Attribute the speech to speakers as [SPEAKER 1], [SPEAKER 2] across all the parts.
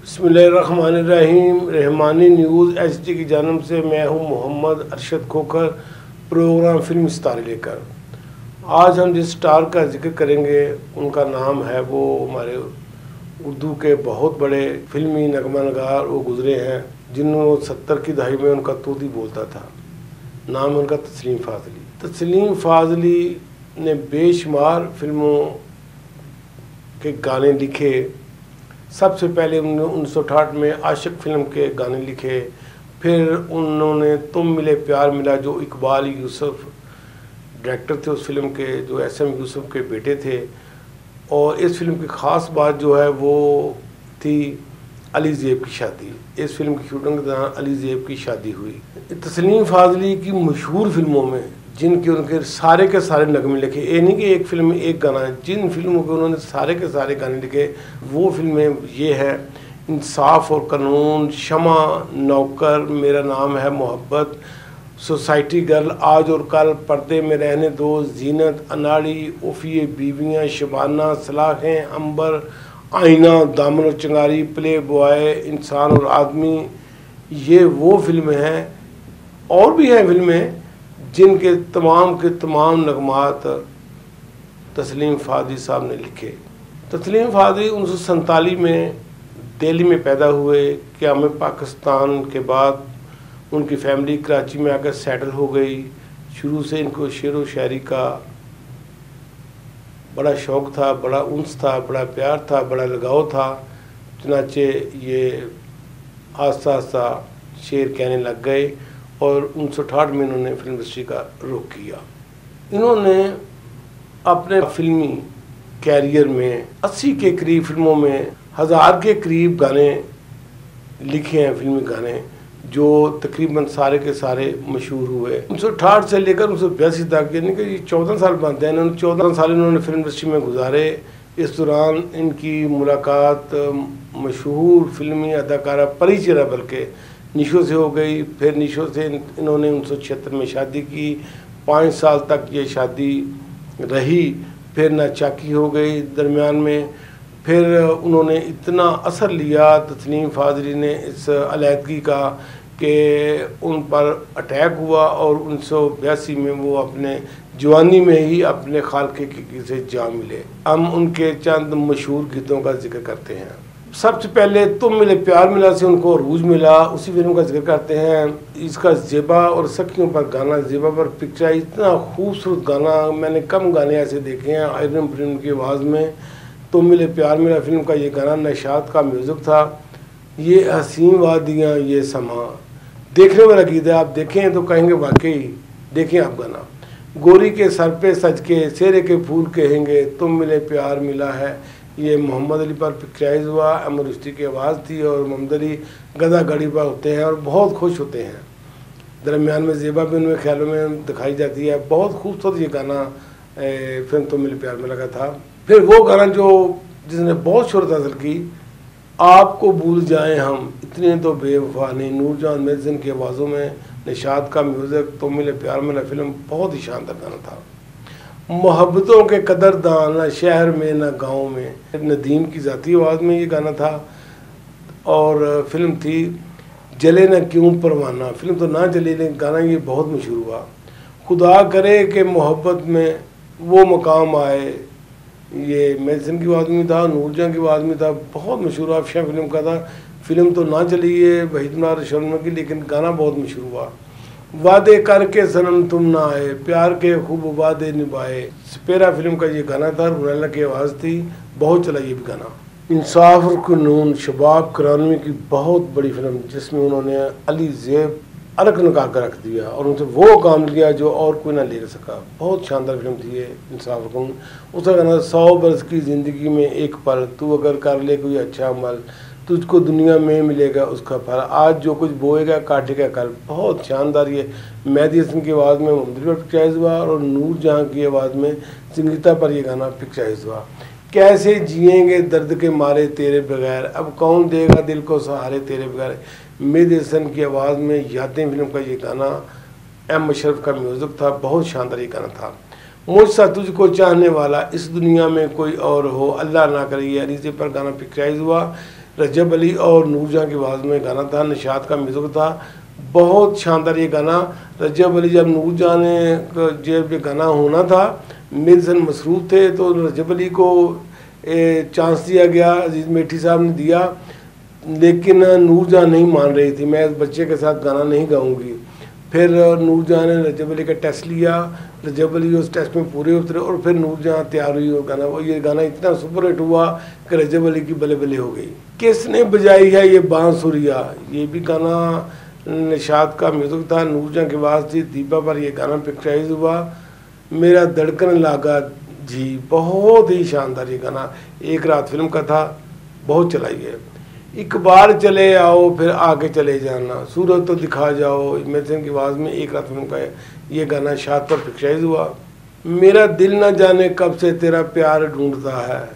[SPEAKER 1] बिस्मिल्लाहिर्रहमानिर्रहीम। Rahmani news HD की जानिब से मैं हूं Mohammad Arshad Khokhar, programme film star लेकर। आज हम जिस स्टार का जिक्र करेंगे उनका नाम है, वो हमारे उर्दू के बहुत बड़े फिल्मी नगमा नगार वो गुज़रे हैं, जिन्होंने 70 की दहाई में उनका तूती बोलता था। नाम उनका तस्लीम फ़ाज़ली। तस्लीम फ़ाज़ली ने बेशुमार फिल्मों के गाने लिखे। सबसे पहले उन्होंने 1968 में आशिक फिल्म के गाने लिखे। फिर उन्होंने तुम मिले प्यार मिला, जो इकबाल यूसुफ डायरेक्टर थे उस फिल्म के, जो एसएम यूसुफ के बेटे थे। और इस फिल्म की ख़ास बात जो है वो थी अली ज़ेब की शादी। इस फिल्म की शूटिंग के दौरान अली ज़ेब की शादी हुई। तस्लीम फ़ाज़ली की मशहूर फिल्मों में जिनके उनके सारे के सारे नगमे लिखे, ये नहीं कि एक फिल्म में एक गाना है, जिन फिल्मों के उन्होंने सारे के सारे गाने लिखे वो फिल्में ये है: इंसाफ और कानून, शमा, नौकर, मेरा नाम है मोहब्बत, सोसाइटी गर्ल, आज और कल, पर्दे में रहने दो, जीनत, अनाड़ी, उफ़िए बीवियाँ, शबाना, सलाखें, अंबर, आईना, दामन और चिंगारी, प्ले बॉय, इंसान और आदमी। ये वो फिल्में हैं। और भी हैं फिल्में जिनके तमाम के तमाम नगमात तस्लीम फ़ाज़ली साहब ने लिखे। तस्लीम फ़ाज़ली 1947 में दिल्ली में पैदा हुए। क़याम पाकिस्तान के बाद उनकी फ़ैमिली कराची में आकर सेटल हो गई। शुरू से इनको शेर व शायरी का बड़ा शौक़ था, बड़ा उन्स था, बड़ा प्यार था, बड़ा लगाव था। चुनाचे ये आस्ता आस्ता शेर कहने लग गए और 1968 में इन्होंने फिल्म इंडस्ट्री का रुख किया। इन्होंने अपने फिल्मी कैरियर में 80 के करीब फिल्मों में 1000 के करीब गाने लिखे हैं, फिल्मी गाने, जो तकरीबन सारे के सारे मशहूर हुए। 1968 से लेकर 1982 तक, यानी कि ये 14 साल बनते हैं। इन्होंने 14 साल इन्होंने फिल्म इंडस्ट्री में गुजारे। इस दौरान इनकी मुलाकात मशहूर फिल्मी अदाकारा परी चेरा बल्कि निशो से हो गई। फिर निशो से इन्होंने 1976 में शादी की। 5 साल तक ये शादी रही। फिर नाचाकी हो गई दरमियान में। फिर उन्होंने इतना असर लिया तस्लीम फ़ाज़ली ने इस अलहदगी का कि उन पर अटैक हुआ और 1982 में वो अपने जवानी में ही अपने खालके की से जा मिले। हम उनके चंद मशहूर गीतों का जिक्र करते हैं। सबसे पहले तुम मिले प्यार मिला से उनको अरूज मिला, उसी फिल्म का जिक्र करते हैं। इसका ज़ेबा और सखियों पर गाना, ज़ेबा पर पिक्चर, इतना खूबसूरत गाना मैंने कम गाने ऐसे देखे हैं आयरन प्रिंट की आवाज़ में। तुम मिले प्यार मिला फिल्म का ये गाना नशात का म्यूज़िक था। ये हसीन वादियाँ ये समा, देखने वाला गीत है, आप देखें तो कहेंगे वाकई। देखें आप गाना। गोरी के सर पे सज के सेरे के फूल कहेंगे, तुम मिले प्यार मिला है, ये मोहम्मद अली पर पिक्चराइज हुआ। अमर रुश्दी की आवाज़ थी और मोहम्मद अली गदा गड़ी पर होते हैं और बहुत खुश होते हैं। दरमियान में ज़ेबा भी उनमें ख्यालों में दिखाई जाती है। बहुत खूबसूरत ये गाना फिल्म तुम मिले प्यार मिला का था। फिर वो गाना जो जिसने बहुत शोहरत हासिल की, आपको भूल जाएं हम इतने तो बेवफा नहीं, नूरजहान मेज़न की आवाज़ों में निशात का म्यूज़िक, तुम मिले प्यार मिला फिल्म बहुत ही शानदार गाना था। मोहब्बतों के कदरदान, ना शहर में ना गांव में, नदीम की ज़ाती आवाज़ में ये गाना था। और फिल्म थी जले ना क्यों परवाना। फिल्म तो ना चली लेकिन गाना ये बहुत मशहूर हुआ। खुदा करे कि मोहब्बत में वो मकाम आए, ये मेज़न की आवाज़ में था, नूरजहां की आवाज़ में था, बहुत मशहूर अफशा फिल्म का था। फिल्म तो ना चली ये वहीद शर्मा की, लेकिन गाना बहुत मशहूर हुआ। वादे करके सनम तुम ना आए, प्यार के खूब वादे निभाए, सपेरा फिल्म का ये गाना था, रुनैला की आवाज़ थी, बहुत चला ये भी गाना। इंसाफ और कानून, शबाब करानवी की बहुत बड़ी फिल्म, जिसमें उन्होंने अली ज़ेब अलग लगा कर रख दिया और उनसे वो काम लिया जो और कोई ना ले सका। बहुत शानदार फिल्म थी ये इंसाफ और कानून। उसका गाना 100 बरस की ज़िंदगी में एक पल, तू अगर कर ले कोई अच्छा अमल, तुझको दुनिया में मिलेगा उसका फल, आज जो कुछ बोएगा काटेगा कल। बहुत शानदार ये मेहदी हसन की आवाज़ में मोहम्मद अली पर पिक्चराइज हुआ और नूरजहां की आवाज़ में संगीता पर यह गाना पिक्चराइज हुआ। कैसे जिएंगे दर्द के मारे तेरे बगैर, अब कौन देगा दिल को सहारे तेरे बगैर, मेहदी हसन की आवाज़ में यादें फिल्म का ये गाना, एम अशरफ का म्यूज़िक था, बहुत शानदार ये गाना था। मुझसा तुझको चाहने वाला इस दुनिया में कोई और हो, अल्लाह ना करे, ये अरीज़े पर गाना पिक्चराइज हुआ। रजब अली और नूरजहां की आवाज़ में गाना था, निशात का म्यूज़िक था, बहुत शानदार ये गाना। रजब अली जब नूरजहां ने जब ये गाना होना था, मेरे सन मसरूफ़ थे, तो रजब अली को चांस दिया गया, अजीज़ मेठी साहब ने दिया, लेकिन नूरजहां नहीं मान रही थी, मैं इस बच्चे के साथ गाना नहीं गाऊंगी। फिर नूरजहां ने रजब अली का टेस्ट लिया, रजब अली उस टेस्ट में पूरे उतरे और फिर नूरजहां तैयार हुई और गाना, वो ये गाना इतना सुपर हिट हुआ कि रजब अली की बले बले हो गई। किसने बजाई है ये बांसुरिया, ये भी गाना निशात का म्यूज़िक था, नूरजहां की आवाज़ थी, दीपा पर यह गाना पिक्चराइज हुआ। मेरा धड़कन लागा जी, बहुत ही शानदार ये गाना, एक रात फिल्म का था, बहुत चलाई है। एक बार चले आओ फिर आगे चले जाना, सूरत तो दिखा जाओ, मेथन की आवाज़ में एक रात फिल्म का है, ये गाना शाद पर पिक्चराइज हुआ। मेरा दिल न जाने कब से तेरा प्यार ढूंढता है,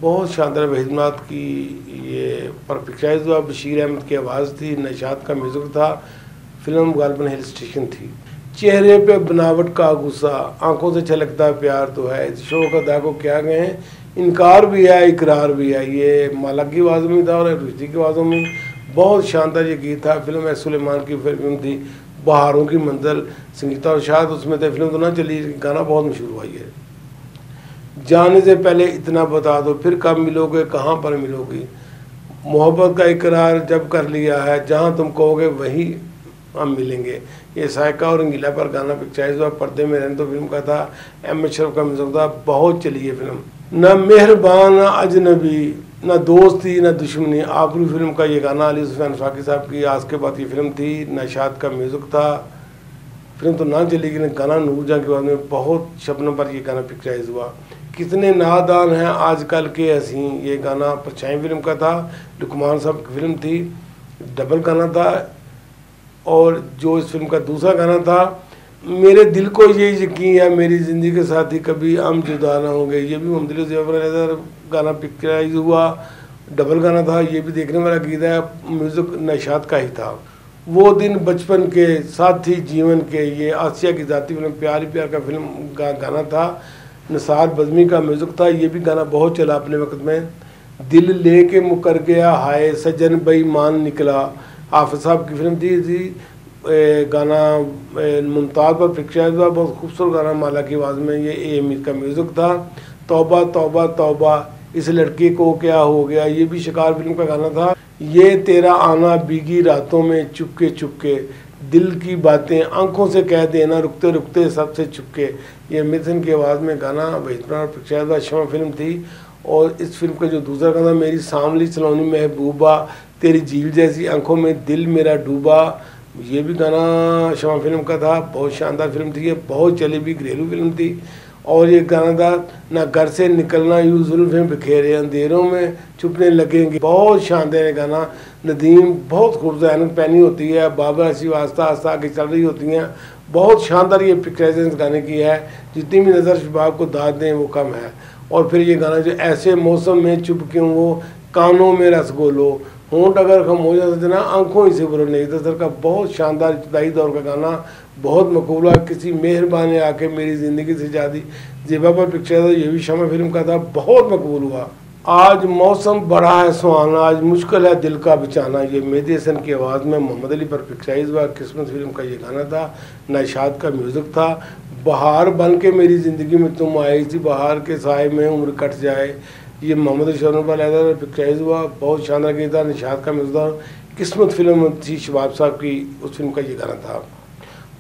[SPEAKER 1] बहुत शानदार वहीदनाथ की ये पर पिक्चराइज हुआ, बशीर अहमद की आवाज़ थी, निशात का म्यूज़िक था, फिल्म गालिबन हिल स्टेशन थी। चेहरे पे बनावट का गुस्सा, आंखों से छलकता प्यार तो है, इस शो का दागो क्या गए हैं, इनकार भी है इकरार भी है, ये माला की आवाज़ में था और रुश्ती की आवाज़ों में, बहुत शानदार ये गीत था। फिल्म एस सुलेमान की फिल्म थी, बहारों की मंजिल, संगीता और शाद उसमें थे, फिल्म तो ना चली, गाना बहुत मशहूर हुआ। ये जाने से पहले इतना बता दो, फिर कब मिलोगे कहाँ पर मिलोगी, मोहब्बत का इकरार जब कर लिया है, जहाँ तुम कहोगे वहीं हम मिलेंगे, ये सायका और रंगीला पर गाना पिक्चराइज हुआ। पर्दे में रहने तो फिल्म का था, एम अशरफ का म्यूज़िक था, बहुत चली है फिल्म। न मेहरबान न अजनबी, न दोस्ती न दुश्मनी, आखिरी फिल्म का ये गाना अली सुफियान फाकी साहब की आज के बाद की फिल्म थी, निशात का म्यूज़िक था, फिल्म तो ना चली लेकिन गाना नूरजहां के बाद में बहुत शबनम पर ये गाना पिक्चराइज हुआ। कितने नादान हैं आजकल के हसीं, ये गाना परछाई फिल्म का था, लुकमान साहब की फिल्म थी, डबल गाना था। और जो इस फिल्म का दूसरा गाना था, मेरे दिल को ये यकीन है मेरी ज़िंदगी के साथ ही कभी हम जुदा ना होंगे, ये भी मोहम्मद ज़फ़र गाना पिक्चराइज हुआ, डबल गाना था, ये भी देखने वाला गीत है, म्यूज़िक निशात का ही था। वो दिन बचपन के साथी जीवन के, ये आसिया की ज़ाती फिल्म प्यार प्यार का फिल्म का गाना था, निसार बज़मी का म्यूज़िक था, ये भी गाना बहुत चला अपने वक्त में। दिल ले के मुकर गया हाय सजन बेईमान निकला, हाफिज़ साहब की फिल्म थी गाना मुमताज़ पर पिक्चराइज हुआ, बहुत खूबसूरत गाना माला की आवाज़ में, ये ए अमीर का म्यूज़िक था। तौबा तौबा तौबा इस लड़के को क्या हो गया, ये भी शिकार फिल्म का गाना था। ये तेरा आना भीगी रातों में चुपके चुपके, दिल की बातें आंखों से कह देना रुकते रुकते सबसे चुपके, ये मिथुन की आवाज़ में गाना वहीदनाथ पिक्चराइज हुआ, शमा फिल्म थी। और इस फिल्म का जो दूसरा गाना, मेरी सांवली सलोनी महबूबा तेरी झील जैसी आंखों में दिल मेरा डूबा, ये भी गाना शमा फिल्म का था, बहुत शानदार फिल्म थी, ये बहुत चली भी घरेलू फिल्म थी। और ये गाना था, ना घर से निकलना यूँ जुल्फ़ें बिखेरे अंधेरों में छुपने लगेंगे, बहुत शानदार है गाना। नदीम बहुत खूबसूरत ऐनक पहनी होती है, बाबर ऐसी आस्ता आस्ता आगे चल रही होती हैं, बहुत शानदार ये पिक्चराइजेशन इस गाने की है, जितनी भी नज़र शबाब को दाद दें वो कम है। और फिर ये गाना जो ऐसे मौसम में चुप क्यों वो, कानों में रसगोलो, होंठ अगर खामोश सजना आंखों ही से बोलो नहीं, दसर का बहुत शानदार इब्तदाई दौर का गाना, बहुत मकबूल हुआ। किसी मेहरबान ने आके मेरी ज़िंदगी से जादी, जेबा पर पिक्चर था, ये भी शमा फिल्म का था, बहुत मकबूल हुआ। आज मौसम बड़ा है सुहाना, आज मुश्किल है दिल का बचाना, ये मेहदी हसन की आवाज़ में मोहम्मद अली पर पिक्चराइज हुआ, किस्मत फिल्म का ये गाना था, निशात का म्यूज़िक था। बहार बन के मेरी ज़िंदगी में तुम आई थी, बहार के साए में उम्र कट जाए, ये मोहम्मद शरफ पर पिक्चराइज हुआ, बहुत शानदार गीत था, निशात का म्यूज़िक था। किस्मत फिल्म थी शबाब साहब की, उस फिल्म का ये गाना था।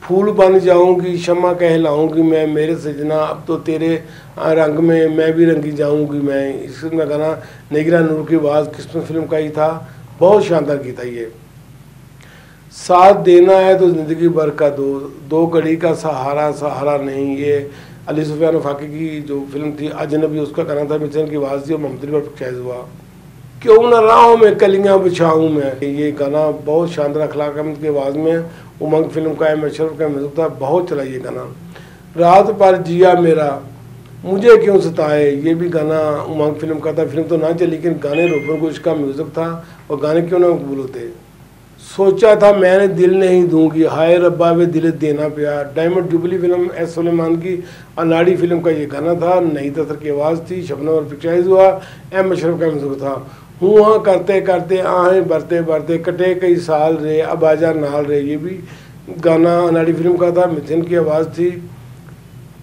[SPEAKER 1] फूल बन जाऊंगी शम्मा कहलाऊंगी मैं, मेरे सजना अब तो तेरे रंग में मैं भी रंगी जाऊंगी मैं, इस फिल्म का गाना निगरा नूर की आवाज़, किस्मत फिल्म का ही था, बहुत शानदार गीत था ये। साथ देना है तो ज़िंदगी भर का दो, दो घड़ी का सहारा सहारा नहीं, ये अली सुफियान फाकी की जो फिल्म थी अजनबी, उसका गाना था, मिचन की आवाज़ थी और मोहम्मद अली पर पिक्चराइज हुआ। क्यों न राहों में कलियां बिछाऊं मैं, ये गाना बहुत शानदार अखलाक अहमद की आवाज़ में, उमंग फिल्म का एम अशरफ का म्यूज़िक था, बहुत चला ये गाना। रात पर जिया मेरा मुझे क्यों सताए, ये भी गाना उमंग फिल्म का था, फिल्म तो ना चली लेकिन गाने रोबन को इसका म्यूज़िक था और गाने क्यों ना मकबूल होते। सोचा था मैंने दिल नहीं दूंगी, हाय रब्बा वे दिल देना पिया, diamond jubilee film S Suleman की अनाड़ी फिल्म का ये गाना था, नई तसर की आवाज़ थी, शबनम पर पिक्चराइज हुआ, एम अशरफ का म्यूज़िक था। हुआ करते करते आहे भरते भरते कटे कई साल रे अब आजा नाल रे, ये भी गाना अनाड़ी फिल्म का था। मिथुन की आवाज़ थी।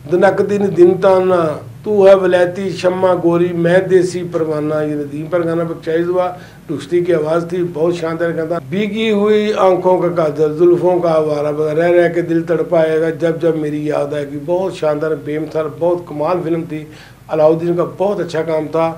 [SPEAKER 1] दिनक दिन दिन ताना, तू है वलैती शम्मा गोरी मैं देसी परवाना, ये नदीम पर गाना पिक्चराइज हुआ। रुश्ती की आवाज़ थी, बहुत शानदार गाना। भीगी हुई आंखों का काजल, जुल्फों का आवारा, रह रह के दिल तड़पाएगा जब जब मेरी याद आएगी। बहुत शानदार बेमसाल बहुत कमाल फिल्म थी। अलाउद्दीन का बहुत अच्छा काम था,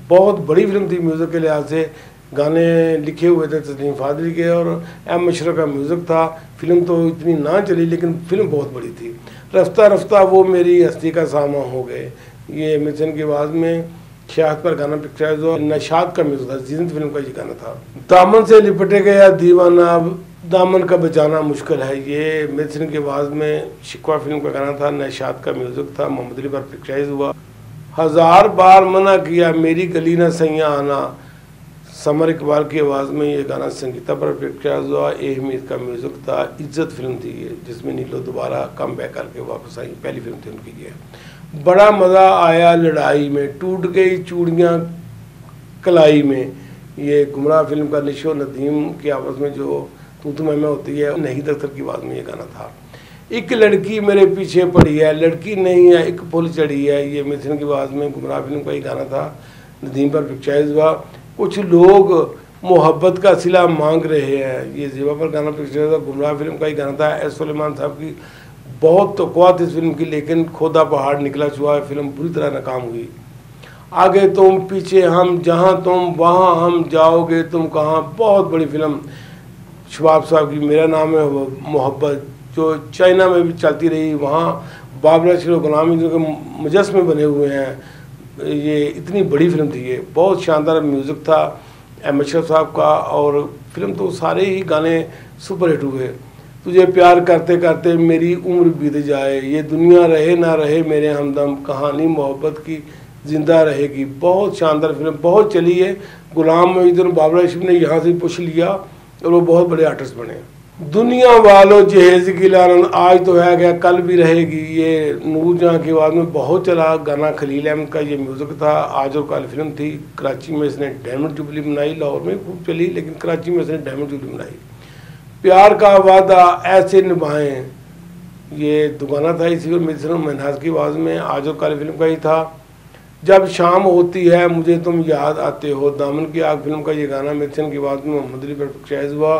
[SPEAKER 1] बहुत बड़ी फिल्म थी म्यूज़िक के लिहाज से। गाने लिखे हुए थे तस्लीम फादली के और एम अशरफ का म्यूज़िक था। फिल्म तो इतनी ना चली लेकिन फिल्म बहुत बड़ी थी। रफ्ता रफ्ता वो मेरी हस्ती का सामा हो गए, ये मिथुन की आवाज़ में शाहद पर गाना पिक्चराइज हुआ। नशाद का म्यूज़िक था, जिंद फिल्म का ये गाना था। दामन से लिपटे गया दीवाना, अब दामन का बचाना मुश्किल है, ये मिथुन की आवाज़ में शिकवा फिल्म का गाना था। नशाद का म्यूज़िक था, मोहम्मद अली पर पिक्चराइज हुआ। हजार बार मना किया मेरी गली ना सैया आना, समर इकबाल की आवाज़ में ये गाना संगीता पर पिक्चराइज हुआ। ए हमीद का म्यूज़िक था। इज्जत फिल्म थी ये, जिसमें नीलो दोबारा कम बैक करके वापस आई, पहली फिल्म थी उनकी ये। बड़ा मज़ा आया लड़ाई में, टूट गई चूड़ियाँ कलाई में, ये गुमराह फिल्म का निशो नदीम की आवाज़ में जो तू मैं होती है, नहीं दख्तर की आवाज़ में ये गाना था। एक लड़की मेरे पीछे पड़ी है, लड़की नहीं है एक पुल चढ़ी है, ये मिथुन की आवाज़ में गुमराह फिल्म का ही गाना था। नदीम पर पिक्चराइज हुआ। कुछ लोग मोहब्बत का सिला मांग रहे हैं, ये ज़ेबा पर गाना पिक्चराइज हुआ। गुमराह फिल्म का ही गाना था। एस सुलेमान साहब की बहुत तौक़ुआत इस फिल्म की, लेकिन खोदा पहाड़ निकला चुहा, फिल्म बुरी तरह नाकाम हुई। आगे तुम पीछे हम, जहाँ तुम वहाँ हम, जाओगे तुम कहाँ, बहुत बड़ी फिल्म शबाब साहब की। मेरा नाम है मोहब्बत, जो चाइना में भी चलती रही, वहाँ बाबरा शिरो गुलामी जो के मुजस्मे बने हुए हैं, ये इतनी बड़ी फिल्म थी ये। बहुत शानदार म्यूज़िक था एम अशरफ साहब का, और फिल्म तो सारे ही गाने सुपर हिट हुए। तुझे प्यार करते करते मेरी उम्र बीत जाए, ये दुनिया रहे ना रहे मेरे हमदम, कहानी मोहब्बत की ज़िंदा रहेगी। बहुत शानदार फिल्म, बहुत चली है। गुलाम मोहिउद्दीन बाबरा शिफ ने यहाँ से पुश लिया और वो बहुत बड़े आर्टिस्ट बने। दुनिया वालों जहेज की लालन, आज तो है गया कल भी रहेगी, ये नूर जहाँ की आवाज़ में बहुत चला गाना। खलील अहमद का ये म्यूज़िक था। आज और कल फिल्म थी। कराची में इसने डायमंड जुबली बनाई, लाहौर में खूब चली, लेकिन कराची में इसने डायमंड जुबली बनाई। प्यार का वादा ऐसे निभाएं, ये दुगाना था इसी मिथुन मनहास की आवाज़ में। आज और कल फिल्म का ही था। जब शाम होती है मुझे तुम याद आते हो, दामन की आग फिल्म का ये गाना मिथुन की आवाज़ में मोहम्मद अली पर पिक्चराइज हुआ।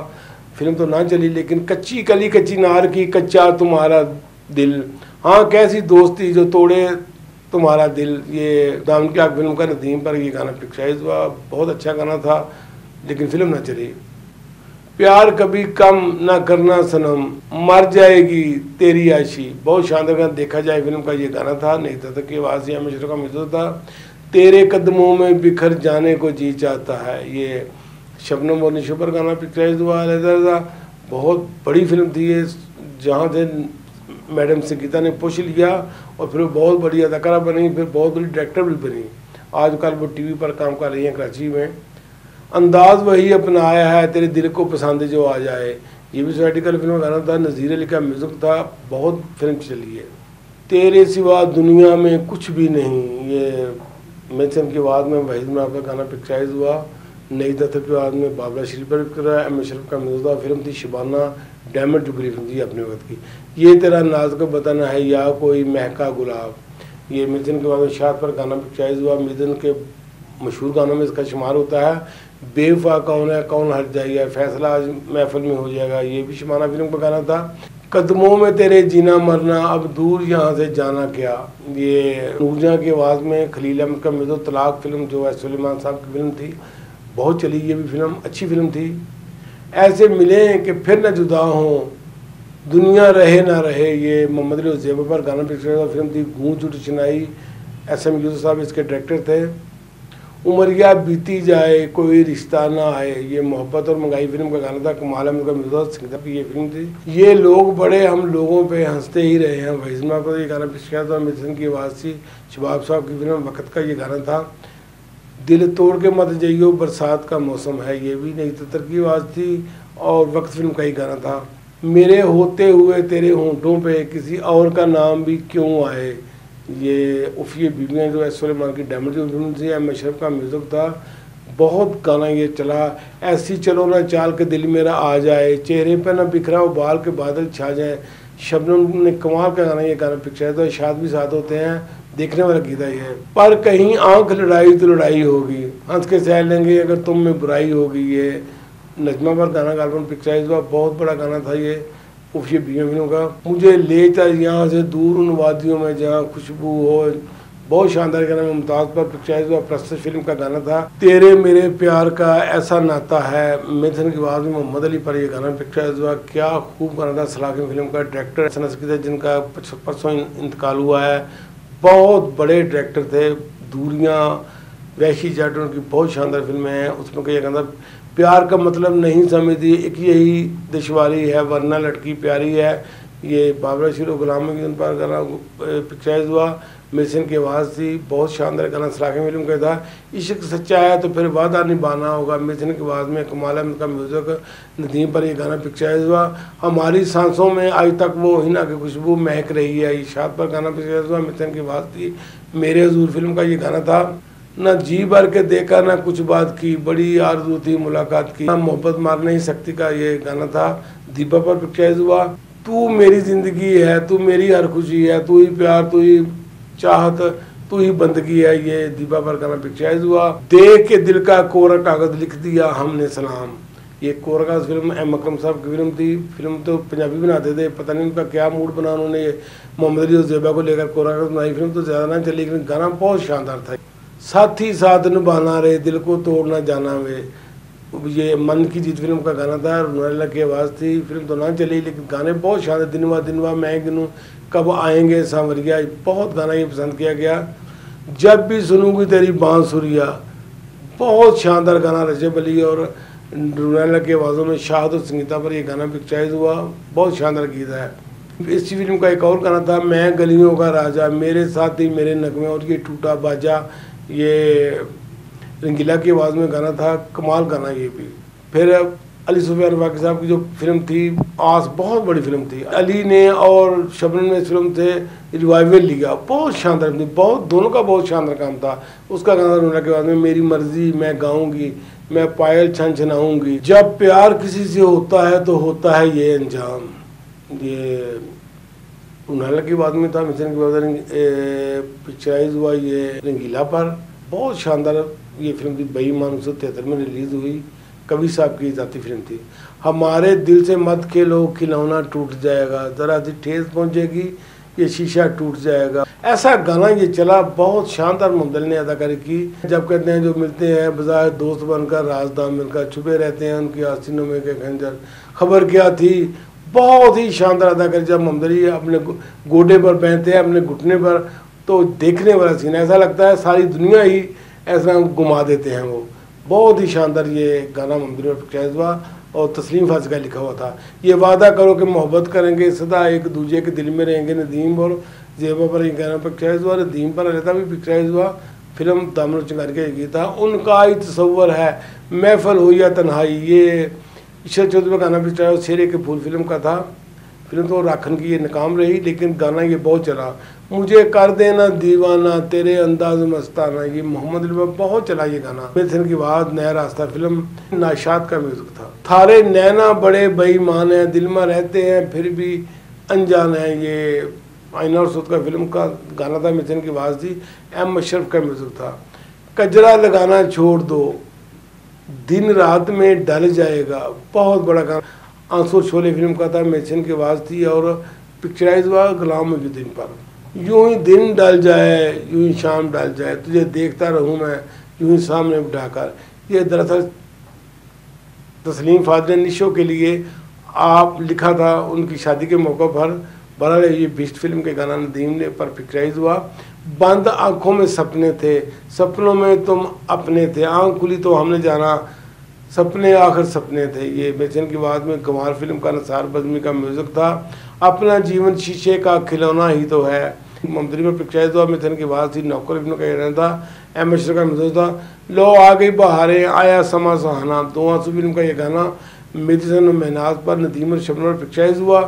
[SPEAKER 1] फिल्म तो ना चली, लेकिन कच्ची कली कच्ची नार की, कच्चा तुम्हारा दिल, हाँ कैसी दोस्ती जो तोड़े तुम्हारा दिल, ये दामन की आग फिल्म का नदीम पर ये गाना पिक्चराइज हुआ। बहुत अच्छा गाना था, लेकिन फिल्म ना चली। प्यार कभी कम ना करना सनम, मर जाएगी तेरी आशी, बहुत शानदार गाना। देखा जाए फिल्म का ये गाना था। नहीं था की आवाज़ या मिश्र का म्यूज़िक था। तेरे कदमों में बिखर जाने को जी चाहता है, ये शबनम और निशो पर गाना पिक्चराइज हुआ। बहुत बड़ी फिल्म थी ये, जहाँ से मैडम संगीता ने पुश लिया और फिर बहुत बड़ी अदाकारा बनी, फिर बहुत बड़ी डायरेक्टर भी बनी। आजकल वो टीवी पर काम कर रही हैं कराची में। अंदाज वही अपनाया है तेरे दिल को पसंद जो आ जाए, ये भी सोसाइटिकल फिल्म का गाना था। नज़ीर अली का म्यूज़िक था। बहुत फिल्म चली है। तेरे सिवा दुनिया में कुछ भी नहीं, ये मिथुन की आवाज़ में वहीद में आपका गाना पिक्चराइज हुआ। नई दत्तर की आवाज़ में बाबरा शरीफ पर पिक्चर एम अशरफ का म्यूज़िक था। फिल्म थी शबाना, डायमंड जुबली फिल्म थी अपने वक्त की। ये तेरा नाज का बताना है या कोई महका गुलाब, ये मिथुन के बाद शाद पर गाना पिक्चराइज हुआ। मिथुन के मशहूर गानों में इसका शुमार होता है। बेवफा कौन है कौन हट जाएगा, फैसला आज महफिल में हो जाएगा, ये भी शबाना फिल्म का गाना था। कदमों में तेरे जीना मरना, अब दूर यहाँ से जाना क्या, ये नूरजहाँ की आवाज़ में खलील अहमद का म्यूज़िक। तलाक फिल्म जो है सुलेमान साहब की फिल्म थी, बहुत चली ये भी फिल्म, अच्छी फिल्म थी। ऐसे मिले कि फिर न जुदा हों, दुनिया रहे ना रहे, ये मोहम्मद अली ज़ेबा पर गाना पिक्चर फिल्म थी। गूंज उठ चिनाई, SM यूसुफ साहब इसके डायरेक्टर थे। उमरिया बीती जाए कोई रिश्ता ना आए, ये मोहब्बत और मंगाई फिल्म का गाना था। कमाल अहमद का म्यूज़िक संगीता की ये फिल्म थी। ये लोग बड़े हम लोगों पे हंसते ही रहे हैं, वहीज़मा पर ये गाना पिक्चर था। मिथुन की आवाज़ थी। शबाब साहब की फिल्म वक्त का ये गाना था। दिल तोड़ के मत जाइयो बरसात का मौसम है, ये भी नई दत्तर की आवाज़ थी और वक्त फिल्म का ही गाना था। मेरे होते हुए तेरे होंठों पे किसी और का नाम भी क्यों आए, ये उफ़िए बीवियाँ जो है सुलेमान की डायमंड की फिल्म थी। एम अशरफ का म्यूज़िक था। बहुत गाना ये चला। ऐसी चलो ना चाल के दिल मेरा आ जाए, चेहरे पे ना बिखरा हो बाल के बादल छा जाए। शबनम ने कमाल का गाना ये गाना पिक्चर तो शाद भी साथ होते हैं, देखने वाला गीत है ये। पर कहीं आंख लड़ाई तो लड़ाई होगी, हंस के सह लेंगे अगर तुम में बुराई होगी। ये नजमा पर गाना एल्बम पिक्चराइज हुआ, बहुत बड़ा गाना था ये ये बीएमओ का। मुझे ले चल यहाँ से दूर उन वादियों में जहाँ खुशबू हो, बहुत शानदार गाना। मुमताज़ पर पिक्चराइज हुआ, प्रस्तुत फिल्म का गाना था। तेरे मेरे प्यार का ऐसा नाता है, मिथुन की आवाज़ में मोहम्मद अली पर ये गाना पिक्चराइज हुआ। क्या खूब गाना था। सलाखी फिल्म का डायरेक्टर हसन अस्की थे, जिनका परसों इंतकाल हुआ है। बहुत बड़े डायरेक्टर थे। दूरियाँ, वैशी जट, उनकी बहुत शानदार फिल्में हैं। उसमें कई गाना प्यार का मतलब नहीं समझती, एक यही दुश्वारी है वरना लड़की प्यारी है। ये बाबरा शीरो गुलाम की उन पर गाना पिक्चराइज हुआ। मिशन की आवाज़ थी, बहुत शानदार गाना सलाखी फिल्म का था। इश्क सच्चा है तो फिर वादा निभाना होगा, मिशन की आवाज़ में कमाल अहमद का म्यूज़िक। नदीम पर ये गाना पिक्चराइज हुआ। हमारी सांसों में आज तक वो हिना की खुशबू महक रही है, इशाद पर गाना पिक्चराइज हुआ। मिशन की आवाज़ थी। मेरे हुजूर फिल्म का ये गाना था। ना जी भर के देखा ना कुछ बात की, बड़ी आरज़ू थी मुलाकात की, ना मोहब्बत मार नहीं सकती का ये गाना था। दीपा पर पिक्चराइज हुआ। तू मेरी ज़िंदगी है, तू मेरी हर खुशी है, तू ही प्यार, तू ही चाहत, तू ही बंदगी है, ये दीपा पर गाना पिक्चराइज हुआ। देख के दिल का कोरा कागज लिख दिया हमने सलाम, ये कोरा कागज फिल्म एम अकरम साहब की फिल्म थी। फिल्म तो पंजाबी बनाते थे, पता नहीं उनका क्या मूड बना उन्होंने मोहम्मद अली और ज़ेबा को लेकर कोरा कागज बनाई। फिल्म तो ज़्यादा ना चली, लेकिन गाना बहुत शानदार था। साथी साथ निभाना रे, दिल को तोड़ना जाना वे, ये मन की जीत फिल्म का गाना था। रुनैला की आवाज़ थी। फिल्म तो ना चली, लेकिन गाने बहुत शानदार। दिनवा मैं गिनूँ, कब आएंगे सांवरिया, बहुत गाना ये पसंद किया गया। जब भी सुनूंगी तेरी बांसुरिया, बहुत शानदार गाना। रजब अली और रुनैला की आवाज़ों में शाहद और संगीता पर ये गाना पिक्चराइज हुआ, बहुत शानदार गीत है। इसी फिल्म का एक और गाना था, मैं गलियों का राजा, मेरे साथ ही मेरे नगमे और ये टूटा बाजा, ये रंगीला की आवाज़ में गाना था। कमाल गाना ये भी। फिर अली सुफियान वाक़ी साहब की जो फिल्म थी आस, बहुत बड़ी फिल्म थी। अली ने और शबनम ने इस फिल्म से रिवाइवल लिया, बहुत शानदार थी। बहुत दोनों का बहुत शानदार काम था। उसका गाना रोना के बाद में मेरी मर्जी मैं गाऊंगी, मैं पायल छन छनाऊंगी, जब प्यार किसी से होता है तो होता है ये अंजाम, ये उन्हारा की बाद में था। मिशन के बाद पिक्चराइज हुआ ये रंगीला पर, बहुत शानदार ये फिल्म थी। बेईमान 1973 में रिलीज़ हुई, कवि साहब की जाती फिल्म थी। हमारे दिल से मत खेलो खिलौना टूट जाएगा, ज़रा सी ठेस पहुंचेगी ये शीशा टूट जाएगा, ऐसा गाना ये चला। बहुत शानदार मोहम्मद ने अदाकारी की। जब कहते हैं जो मिलते हैं बजाय दोस्त बनकर राजदाम मिलकर, छुपे रहते हैं उनकी आस्तीनों में के खंजर, खबर क्या थी, बहुत ही शानदार अदाकारी। जब मोहम्मद अपने गोडे पर बैठते हैं, अपने घुटने पर, तो देखने वाला सीन, ऐसा लगता है सारी दुनिया ही ऐसा घुमा देते हैं वो। बहुत ही शानदार ये गाना मोहम्मद में पिक्चराइज हुआ और तस्लीम फाज़ का लिखा हुआ था। ये वादा करो कि मोहब्बत करेंगे सदा एक दूजे के दिल में रहेंगे, नदीम और ज़ेबा पर ये गाना पिक्चराइज हुआ। नदीम पर अलता भी पिक्चराइज हुआ। फिल्म दामन चिंगारी का गीत था। उनका ही तस्वर है महफल हो या तन्हाई, ये ईश्वर चौधरी का गाना पिक्चराइज शेरे के फूल फिल्म का था। फिल्म तो राखन की ये नाकाम रही, लेकिन गाना ये बहुत चला। मुझे कर देना दीवाना तेरे अंदाज मस्ताना, ये मोहम्मद अली में बहुत चला ये गाना। मिथुन की बाद नया रास्ता फिल्म नाशाद का म्यूजिक था। थारे नैना बड़े बेईमान हैं, दिल में रहते हैं फिर भी अनजान है, ये आईना और सूद का फिल्म का गाना था। मिथुन की आवाज़ थी। एम अशरफ का म्यूजिक था। कजरा लगाना छोड़ दो दिन रात में ढल जाएगा, बहुत बड़ा गाना। आंसू शोले फिल्म का था। मिथुन की आवाज़ थी और पिक्चराइज हुआ गुलाम मोहिउद्दीन पर। यूं ही दिन डल जाए यूं ही शाम डल जाए, तुझे देखता रहूं मैं यूं ही सामने बिठाकर, ये दरअसल तस्लीम फाज़ ने निशो के लिए आप लिखा था उनकी शादी के मौके पर। बहरहाल ये बिस्ट फिल्म के गाना नदीम ने पर पिक्चराइज हुआ। बंद आँखों में सपने थे, सपनों में तुम अपने थे, आँख खुली तो हमने जाना सपने आखिर सपने थे, ये मिथुन की बाद में गंवार फिल्म का नसार बज़मी का म्यूज़िक था। अपना जीवन शीशे का खिलौना ही तो है, मोहम्मद में पिक्चराइज हुआ। मिथुन की आवाज़ थी। नौकर फिल्म का गाना था। एम अशरफ का म्यूज़िक था। लो आ गई बहारें आया समा सुहाना, दो आंसू फिल्म का ये गाना मिथुन और महनाज पर नदीम और शबनम पर पिक्चराइज हुआ।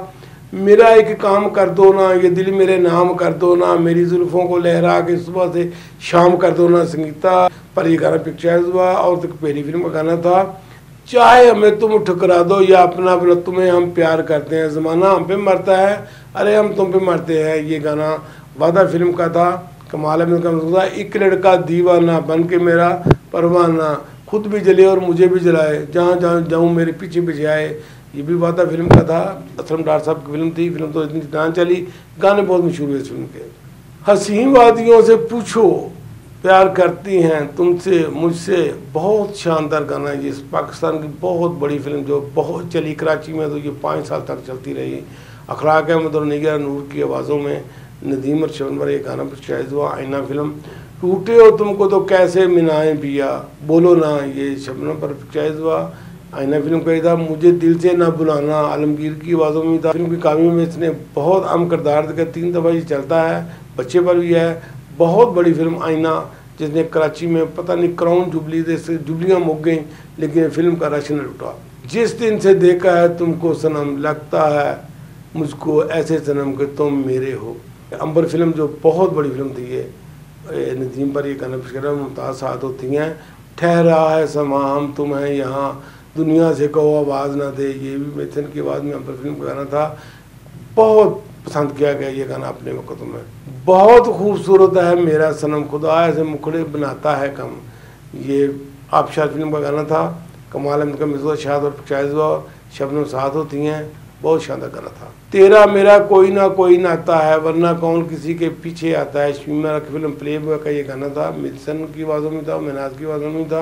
[SPEAKER 1] मेरा एक काम कर दो ना, ये दिल मेरे नाम कर दो ना, मेरी जुल्फ़ों को लहरा के सुबह से शाम कर दो ना, संगीता पर ये गाना पिक्चराइज हुआ। और तो पहली फिल्म का गाना था, चाहे हमें तुम ठुकरा दो या अपना अपना तुम्हें हम प्यार करते हैं, ज़माना हम पे मरता है अरे हम तुम पे मरते हैं। ये गाना वादा फिल्म का था। कमाल अहमद का मसला था, एक लड़का दीवाना बन के मेरा परवाना, खुद भी जले और मुझे भी जलाए, जहाँ जहाँ जाऊँ मेरे पीछे पीछे आए। ये भी वादा फिल्म का था। असलम डार साहब की फिल्म थी। फिल्म तो इतनी ना चली, गाने बहुत मशहूर हुए इस फिल्म के। हसीन वादियों से पूछो प्यार करती हैं तुमसे मुझसे, बहुत शानदार गाना है। ये पाकिस्तान की बहुत बड़ी फिल्म जो बहुत चली, कराची में तो ये 5 साल तक चलती रही। अखलाक अहमद और निगार नूर की आवाज़ों में नदीम और शबनम पर ये गाना पिक्चराइज हुआ। आईना फिल्म। टूटे हो तुमको तो कैसे मिनाएं पिया, बोलो ना, ये शबनम पर पिक्चराइज हुआ। आईना फिल्म का ही था। मुझे दिल से ना बुलाना आलमगीर की आवाज़ों में था। फिल्म की कामियों में इसने बहुत अहम किरदार दिया। 3 दफ़ा ये चलता है, बच्चे पर भी है। बहुत बड़ी फिल्म आईना, जिसने कराची में पता नहीं क्राउन जुबली से जुबलियाँ मुक गई, लेकिन फिल्म का रश न लुटा। जिस दिन से देखा है तुमको सनम, लगता है मुझको ऐसे सनम कि तुम मेरे हो। अंबर फिल्म जो बहुत बड़ी फिल्म थी, ये नदीम पर ये गाना पिक्चर मुमताज़ साथ होती हैं। ठहरा है समा हम तुम हैं यहाँ, दुनिया से कहो आवाज़ ना दे, ये भी मिथुन की आवाज़ में अंबर फिल्म का गाना था। बहुत पसंद किया गया ये गाना अपने वक़्त में। बहुत खूबसूरत है मेरा सनम, खुदा ऐसे मुखड़े बनाता है कम, ये आबशार फिल्म का गाना था। कमाल अहमद का मिसवा शाद और पिक्चराइज हुआ। शबनम साथ होती हैं, बहुत शानदार गाना था। तेरा मेरा कोई ना कोई नाता है, वरना कौन किसी के पीछे आता है। शीमा की फिल्म प्ले बॉय का ये गाना था। मिल्सन की आवाज़ों में था, मिनाज की आवाज़ों में था।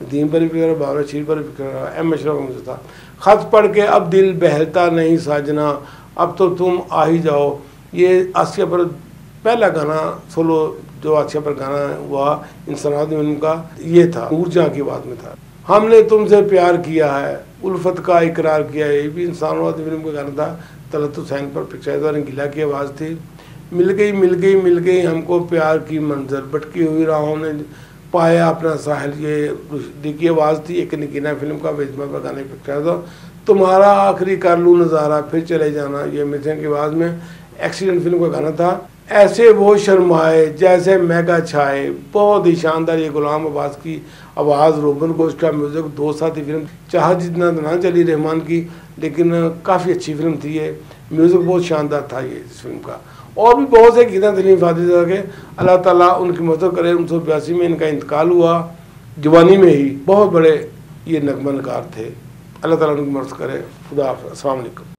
[SPEAKER 1] नदीम पर भी बाबरा शीर पर भी एम अशरफ में था। ख़त पढ़ के अब दिल बहलता नहीं साजना, अब तो तुम आ ही जाओ। ये आसिया पर पहला गाना सोलो जो आसिया पर गाना हुआ इंसानात फिल्म का, ये था। ऊर्जा की आवाज़ में था। हमने तुमसे प्यार किया है, उल्फत का इकरार किया है, ये भी इंसानात फिल्म का गाना था। तलत हुसैन पर पिक्चराइज और गिला की आवाज़ थी। मिल गई मिल गई मिल गई हमको प्यार की मंजर, भटकी हुई राहों ने पाया अपना साहिल, ये की आवाज़ थी। एक नगीना फिल्म का बेजमा पर गाने पिक्चराइज था। तुम्हारा आखिरी कर लूँ नज़ारा फिर चले जाना, ये मिथुन की आवाज़ में एक्सीडेंट फिल्म का गाना था। ऐसे वो शर्माए जैसे मेगा छाए, बहुत ही शानदार ये गुलाम अब्बास की आवाज़, रोबन गोश्त का म्यूज़िक। 2 साथी फिल्म चाह जितना ना चली रहमान की, लेकिन काफ़ी अच्छी फिल्म थी ये। म्यूज़िक बहुत शानदार था ये इस फिल्म का। और भी बहुत से गीता तलीम फादी के अल्लाह ताला उनकी मदद करे। 1982 में इनका इंतकाल हुआ, जवानी में ही। बहुत बड़े ये नगमा नगार थे। अल्लाह ताला उनकी मदद करे। खुदा हाफ़िज़। अस्सलाम वालेकुम।